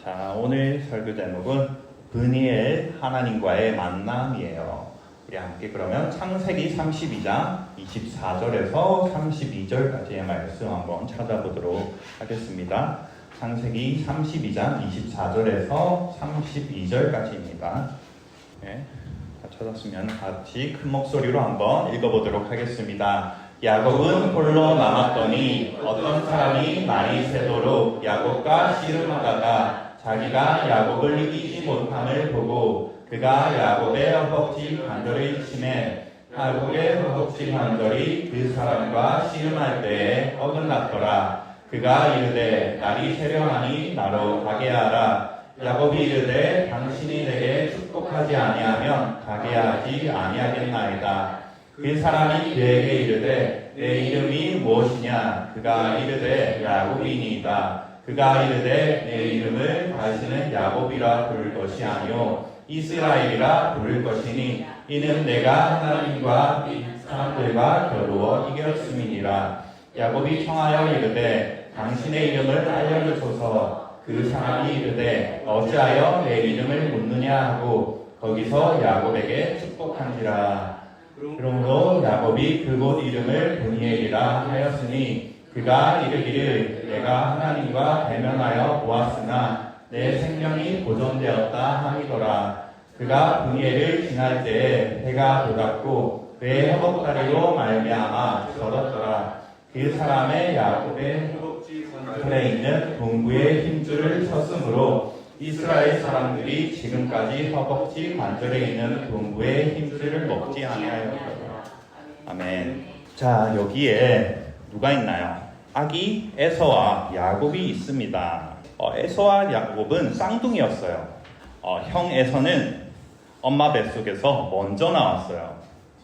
자, 오늘 설교 제목은 브니엘 하나님과의 만남이에요. 우리 함께 그러면 창세기 32장 24절에서 32절까지의 말씀 한번 찾아보도록 하겠습니다. 창세기 32장 24절에서 32절까지입니다. 네, 다 찾았으면 같이 큰 목소리로 한번 읽어보도록 하겠습니다. 야곱은 홀로 남았더니 어떤 사람이 날이 새도록 야곱과 씨름하다가 자기가 야곱을 이기지 못함을 보고 그가 야곱의 허벅지 관절을 치매 야곱의 허벅지 관절이 그 사람과 씨름할 때에 어긋났더라. 그가 이르되 날이 새려하니 나로 가게 하라. 야곱이 이르되 당신이 내게 축복하지 아니하면 가게 하지 아니하겠나이다. 그 사람이 그에게 이르되 내 이름이 무엇이냐? 그가 이르되 야곱이니이다. 그가 이르되 내 이름을 다시는 야곱이라 부를 것이 아니요 이스라엘이라 부를 것이니 이는 내가 하나님과 사람들과 겨루어 이겼음이니라. 야곱이 청하여 이르되 당신의 이름을 알려주소서. 그 사람이 이르되 어찌하여 내 이름을 묻느냐 하고 거기서 야곱에게 축복한지라. 그러므로 야곱이 그곳 이름을 브니엘이라 하였으니 그가 이르기를 내가 하나님과 대면하여 보았으나 내 생명이 보존되었다 함이더라. 그가 브니엘을 지날 때에 해가 돋았고 그의 허벅다리로 말미암아 절었더라. 그 사람의 야곱의 허벅지에 있는 동부의 힘줄을 쳤으므로 이스라엘 사람들이 지금까지 허벅지 관절에 있는 동부의 힘줄을 먹지 아니하였더라. 아멘. 자, 여기에 누가 있나요? 아기 에서와 야곱이 있습니다. 에서와 야곱은 쌍둥이였어요. 형 에서는 엄마 뱃속에서 먼저 나왔어요.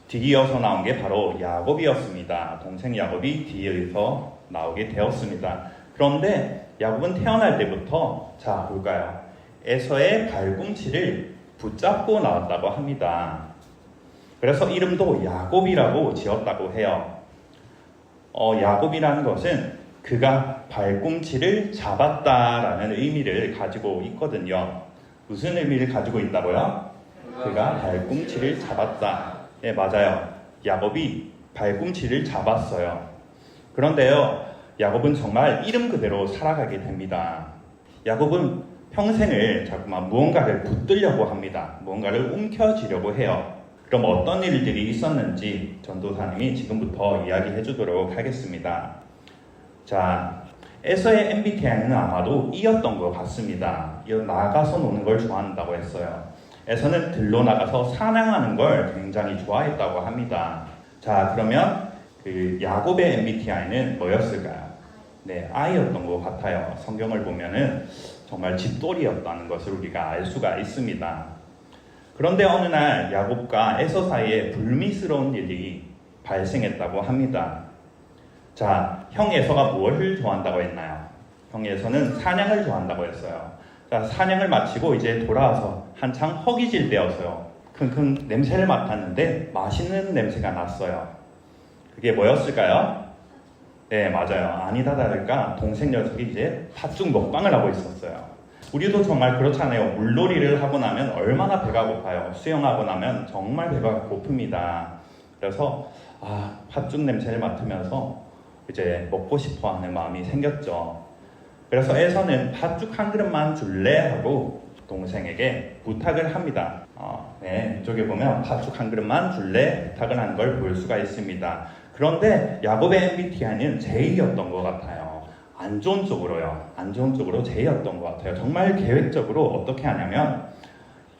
뒤이어서 나온 게 바로 야곱이었습니다. 동생 야곱이 뒤에서 나오게 되었습니다. 그런데 야곱은 태어날 때부터 자 볼까요? 에서의 발꿈치를 붙잡고 나왔다고 합니다. 그래서 이름도 야곱이라고 지었다고 해요. 야곱이라는 것은 그가 발꿈치를 잡았다라는 의미를 가지고 있거든요. 무슨 의미를 가지고 있다고요? 그가 발꿈치를 잡았다. 네, 맞아요. 야곱이 발꿈치를 잡았어요. 그런데요, 야곱은 정말 이름 그대로 살아가게 됩니다. 야곱은 평생을 자꾸만 무언가를 붙들려고 합니다. 무언가를 움켜쥐려고 해요. 그럼 어떤 일들이 있었는지 전도사님이 지금부터 이야기해 주도록 하겠습니다. 자, 에서의 MBTI는 아마도 E였던 것 같습니다. 나가서 노는 걸 좋아한다고 했어요. 에서는 들로 나가서 사냥하는 걸 굉장히 좋아했다고 합니다. 자, 그러면 그 야곱의 MBTI는 뭐였을까요? 네, I였던 것 같아요. 성경을 보면은 정말 집돌이였다는 것을 우리가 알 수가 있습니다. 그런데 어느 날 야곱과 에서 사이에 불미스러운 일이 발생했다고 합니다. 자, 형 에서가 무엇을 좋아한다고 했나요? 형 에서는 사냥을 좋아한다고 했어요. 자, 사냥을 마치고 이제 돌아와서 한창 허기질 때였어요. 킁킁 냄새를 맡았는데 맛있는 냄새가 났어요. 그게 뭐였을까요? 네, 맞아요. 아니다 다를까 동생 녀석이 이제 팥죽 먹방을 하고 있었어요. 우리도 정말 그렇잖아요. 물놀이를 하고 나면 얼마나 배가 고파요. 수영하고 나면 정말 배가 고픕니다. 그래서 팥죽 냄새를 맡으면서 이제 먹고 싶어 하는 마음이 생겼죠. 그래서 에서는 팥죽 한 그릇만 줄래? 하고 동생에게 부탁을 합니다. 네, 이쪽에 보면 팥죽 한 그릇만 줄래? 부탁을 한 걸 볼 수가 있습니다. 그런데 야곱의 MBTI는 J였던 것 같아요. 안 좋은 쪽으로요. 안 좋은 쪽으로 J였던 것 같아요. 정말 계획적으로 어떻게 하냐면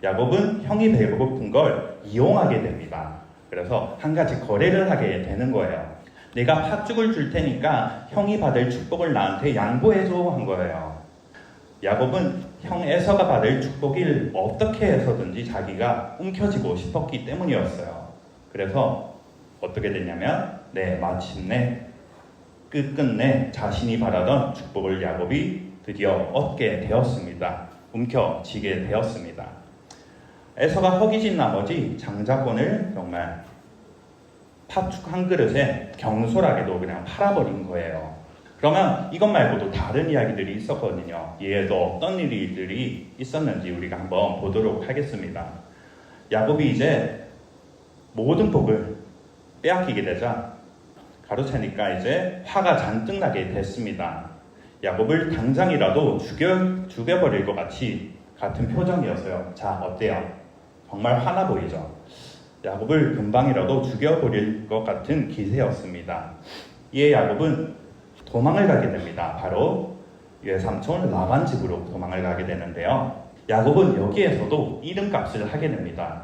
야곱은 형이 배고픈 걸 이용하게 됩니다. 그래서 한 가지 거래를 하게 되는 거예요. 내가 팥죽을 줄 테니까 형이 받을 축복을 나한테 양보해줘 한 거예요. 야곱은 형 에서가 받을 축복을 어떻게 해서든지 자기가 움켜쥐고 싶었기 때문이었어요. 그래서 어떻게 됐냐면 마침내 끝끝내 자신이 바라던 축복을 야곱이 드디어 얻게 되었습니다. 움켜쥐게 되었습니다. 에서가 허기진 나머지 장자권을 정말 팥죽 한 그릇에 경솔하게도 그냥 팔아버린 거예요. 그러면 이것 말고도 다른 이야기들이 있었거든요. 얘도 어떤 일들이 있었는지 우리가 한번 보도록 하겠습니다. 야곱이 이제 모든 복을 빼앗기게 되자 가로채니까 이제 화가 잔뜩 나게 됐습니다. 야곱을 당장이라도 죽여버릴 것 같은 표정이었어요. 자, 어때요? 정말 화나 보이죠? 야곱을 금방이라도 죽여버릴 것 같은 기세였습니다. 이에 야곱은 도망을 가게 됩니다. 바로 외삼촌 라반 집으로 도망을 가게 되는데요. 야곱은 여기에서도 이름값을 하게 됩니다.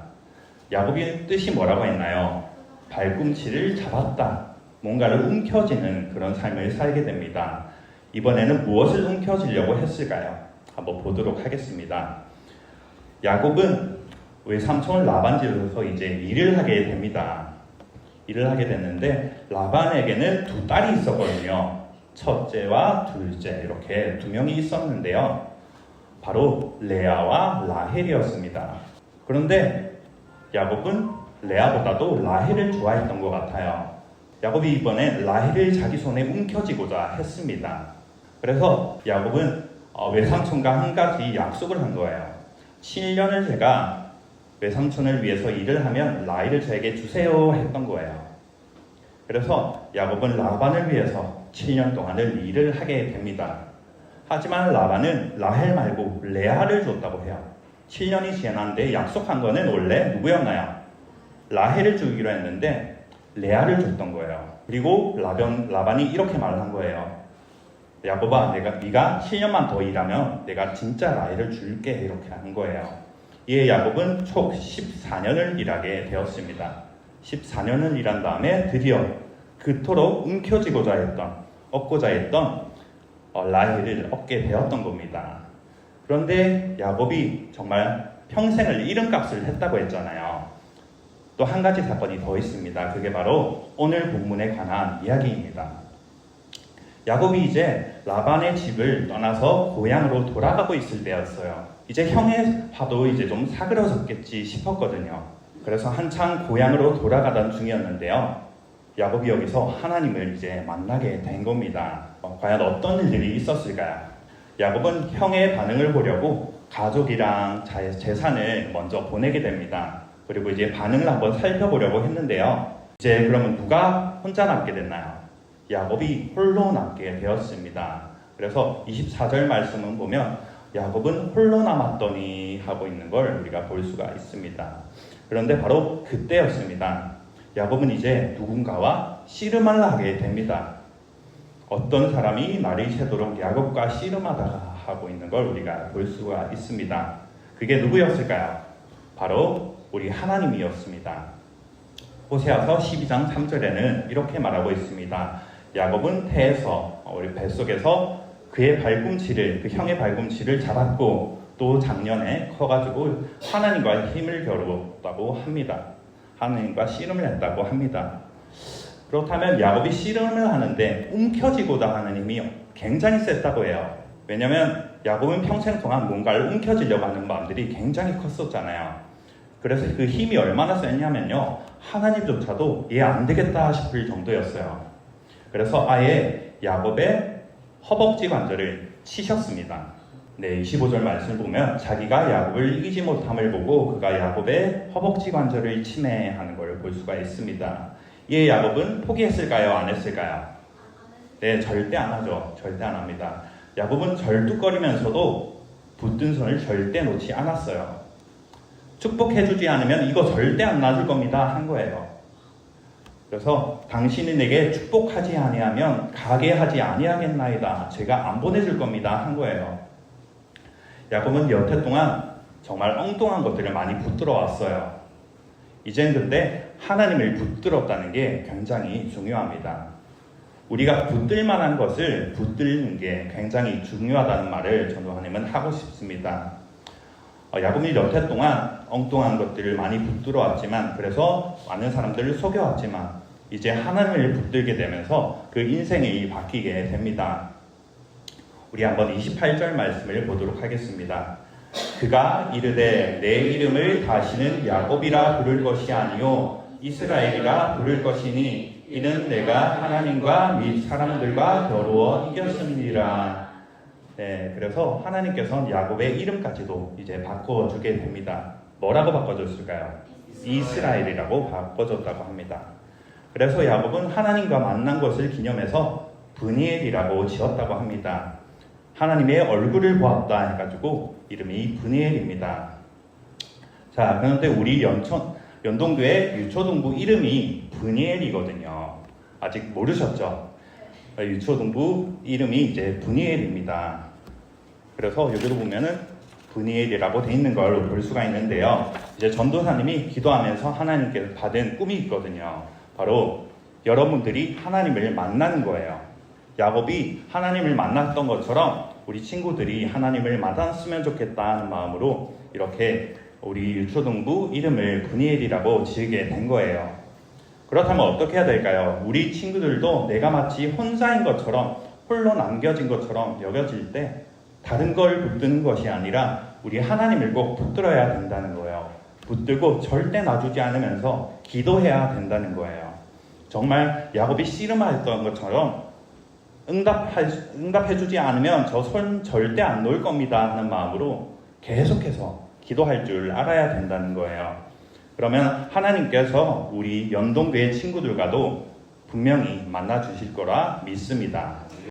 야곱의 뜻이 뭐라고 했나요? 발꿈치를 잡았다. 뭔가를 움켜쥐는 그런 삶을 살게 됩니다. 이번에는 무엇을 움켜쥐려고 했을까요? 한번 보도록 하겠습니다. 야곱은 외삼촌 라반 집에서 이제 일을 하게 됩니다. 일을 하게 됐는데 라반에게는 두 딸이 있었거든요. 첫째와 둘째 이렇게 두 명이 있었는데요. 바로 레아와 라헬이었습니다. 그런데 야곱은 레아보다도 라헬을 좋아했던 것 같아요. 야곱이 이번에 라헬을 자기 손에 움켜쥐고자 했습니다. 그래서 야곱은 외삼촌과 한 가지 약속을 한 거예요. 7년을 제가 외삼촌을 위해서 일을 하면 라헬을 저에게 주세요 했던 거예요. 그래서 야곱은 라반을 위해서 7년 동안을 일을 하게 됩니다. 하지만 라반은 라헬 말고 레아를 줬다고 해요. 7년이 지났는데 약속한 거는 원래 누구였나요? 라헬을 주기로 했는데 레아를 줬던 거예요. 그리고 라반이 이렇게 말을 한 거예요. 야곱아, 네가 7년만 더 일하면 내가 진짜 라헬을 줄게 이렇게 한 거예요. 이에 야곱은 총 14년을 일하게 되었습니다. 14년을 일한 다음에 드디어 그토록 얻고자 했던 라헬을 얻게 되었던 겁니다. 그런데 야곱이 정말 평생을 이름값을 했다고 했잖아요. 또 한 가지 사건이 더 있습니다. 그게 바로 오늘 본문에 관한 이야기입니다. 야곱이 이제 라반의 집을 떠나서 고향으로 돌아가고 있을 때였어요. 이제 형의 화도 이제 좀 사그러졌겠지 싶었거든요. 그래서 한창 고향으로 돌아가던 중이었는데요. 야곱이 여기서 하나님을 이제 만나게 된 겁니다. 과연 어떤 일들이 있었을까요? 야곱은 형의 반응을 보려고 가족이랑 재산을 먼저 보내게 됩니다. 그리고 이제 반응을 한번 살펴보려고 했는데요. 이제 그러면 누가 혼자 남게 됐나요? 야곱이 홀로 남게 되었습니다. 그래서 24절 말씀을 보면 야곱은 홀로 남았더니 하고 있는 걸 우리가 볼 수가 있습니다. 그런데 바로 그때였습니다. 야곱은 이제 누군가와 씨름을 하게 됩니다. 어떤 사람이 날이 새도록 야곱과 씨름하다가 하고 있는 걸 우리가 볼 수가 있습니다. 그게 누구였을까요? 바로 우리 하나님이었습니다. 호세아서 12장 3절에는 이렇게 말하고 있습니다. 야곱은 태에서 우리 뱃속에서 그 형의 발꿈치를 잡았고 또 작년에 커가지고 하나님과 힘을 겨루었다고 합니다. 하나님과 씨름을 했다고 합니다. 그렇다면 야곱이 씨름을 하는데 움켜쥐고자 하는 힘이 굉장히 셌다고 해요. 왜냐하면 야곱은 평생 동안 뭔가를 움켜쥐려고 하는 마음들이 굉장히 컸었잖아요. 그래서 그 힘이 얼마나 셌냐면요. 하나님조차도 얘 안 되겠다 싶을 정도였어요. 그래서 아예 야곱의 허벅지 관절을 치셨습니다. 네, 25절 말씀을 보면 자기가 야곱을 이기지 못함을 보고 그가 야곱의 허벅지 관절을 침해하는 것을 볼 수가 있습니다. 이에 야곱은 포기했을까요? 안 했을까요? 네, 절대 안 하죠. 절대 안 합니다. 야곱은 절뚝거리면서도 붙든 손을 절대 놓지 않았어요. 축복해주지 않으면 이거 절대 안 놔줄 겁니다 한 거예요. 그래서 당신이 내게 축복하지 아니하면 가게 하지 아니하겠나이다. 제가 안 보내줄 겁니다 한 거예요. 야곱은 여태 동안 정말 엉뚱한 것들을 많이 붙들어 왔어요. 이젠 근데 하나님을 붙들었다는 게 굉장히 중요합니다. 우리가 붙들 만한 것을 붙들는 게 굉장히 중요하다는 말을 전도하님은 하고 싶습니다. 야곱이 여태 동안 엉뚱한 것들을 많이 붙들어 왔지만, 그래서 많은 사람들을 속여왔지만 이제 하나님을 붙들게 되면서 그 인생이 바뀌게 됩니다. 우리 한번 28절 말씀을 보도록 하겠습니다. 그가 이르되 내 이름을 다시는 야곱이라 부를 것이 아니요 이스라엘이라 부를 것이니 이는 내가 하나님과 및 사람들과 겨루어 이겼습니다. 네, 그래서 하나님께서는 야곱의 이름까지도 이제 바꿔주게 됩니다. 뭐라고 바꿔줬을까요? 이스라엘이라고 바꿔줬다고 합니다. 그래서 야곱은 하나님과 만난 것을 기념해서 브니엘이라고 지었다고 합니다. 하나님의 얼굴을 보았다 해가지고 이름이 브니엘입니다. 자, 그런데 우리 연동교회 유초동부 이름이 브니엘이거든요. 아직 모르셨죠? 유초동부 이름이 이제 브니엘입니다. 그래서 여기도 보면은 브니엘이라고 돼 있는 걸 볼 수가 있는데요. 이제 전도사님이 기도하면서 하나님께 받은 꿈이 있거든요. 바로 여러분들이 하나님을 만나는 거예요. 야곱이 하나님을 만났던 것처럼 우리 친구들이 하나님을 만났으면 좋겠다는 마음으로 이렇게 우리 유초동부 이름을 브니엘이라고 지으게 된 거예요. 그렇다면 어떻게 해야 될까요? 우리 친구들도 내가 마치 혼자인 것처럼 홀로 남겨진 것처럼 여겨질 때 다른 걸 붙드는 것이 아니라 우리 하나님을 꼭 붙들어야 된다는 거예요. 붙들고 절대 놔주지 않으면서 기도해야 된다는 거예요. 정말 야곱이 씨름했던 것처럼 응답해주지 않으면 저 손 절대 안 놓을 겁니다 하는 마음으로 계속해서 기도할 줄 알아야 된다는 거예요. 그러면 하나님께서 우리 연동교회 친구들과도 분명히 만나 주실 거라 믿습니다.